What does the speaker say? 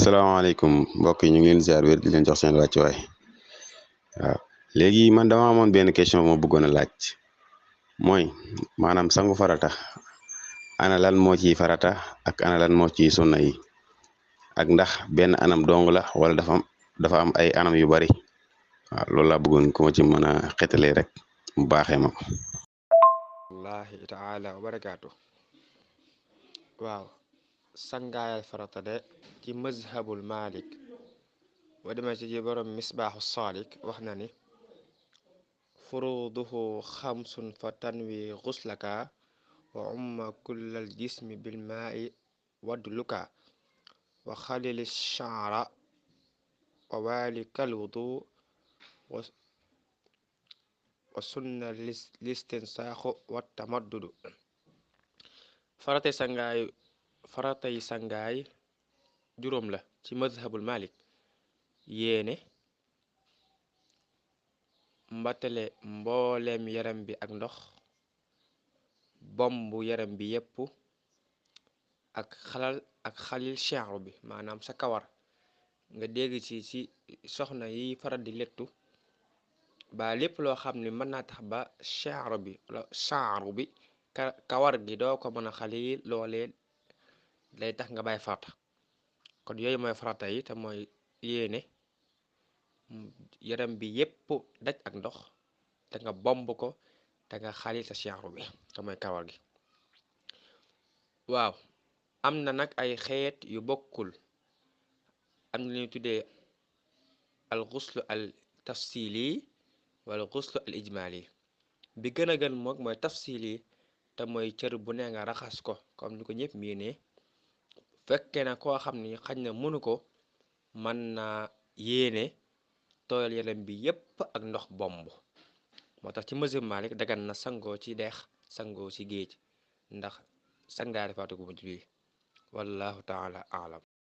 asalaamaaleykum mbokk yi ñu ngi leen ziar wér di leen jox seen wàccuwaay waaw léegi man dama amoon benn question bu ma bëggoon a laaj mooy maanaam sangu farata ana lan moo ciy farata ak ana lan moo ciy sunna yi ak ndax benn anam dong la wala dafa am ay anam yu bari waaw loolu laa bëggoon ku ma ci mën a xetalee rek mu baaxee ma ko. wallahi taala wa barakaatu. waaw sangaayal farata de ci mazhabul malik boo demee ci borom misbaaxu saalik wax na ni furuduhu xamsun fa tanwi xuslaka wa umma kullal jismi bil maai wadluka wa xalili shaara wa walikal wudu wa sunna listinsaaxu wa tamaddudu faratay sangaay juróom la ci mazhabul malik yéene mbatale mbooleem yaram bi ak ndox bombu yaram bi yépp ak xalil sha'ru bi maanaam sa kawar nga dégg ci soxna yi faral di lettu ba lépp loo xam ne mën naa tax ba sha'ru bi kawar gi doo ko mën a xalil loolee lay tax nga bàyyi farata kon yooyu mooy farata yi te mooy yéene yaram bi yépp daj ak ndox te nga bomb ko te nga xalil sa sha'ru bi te mooy kawar gi. waaw am na nag ay xeet yu bokkul am na lu ñuy tuddee al xuslu al tafsili wala xuslu al ijmali bi gën a gën moom mooy tafsili te mooy cër bu ne nga raxas ko comme ni ko ñëpp miinee fekkee na koo xam ni xañ na mënu ko mën naa yéene tooyal yaram bi yépp ak ndox bomb moo tax ci mazhab Malik dagan na sangoo ci dex sangoo ci géej ndax sangaari faatu gu mujj bi wallahu taala alam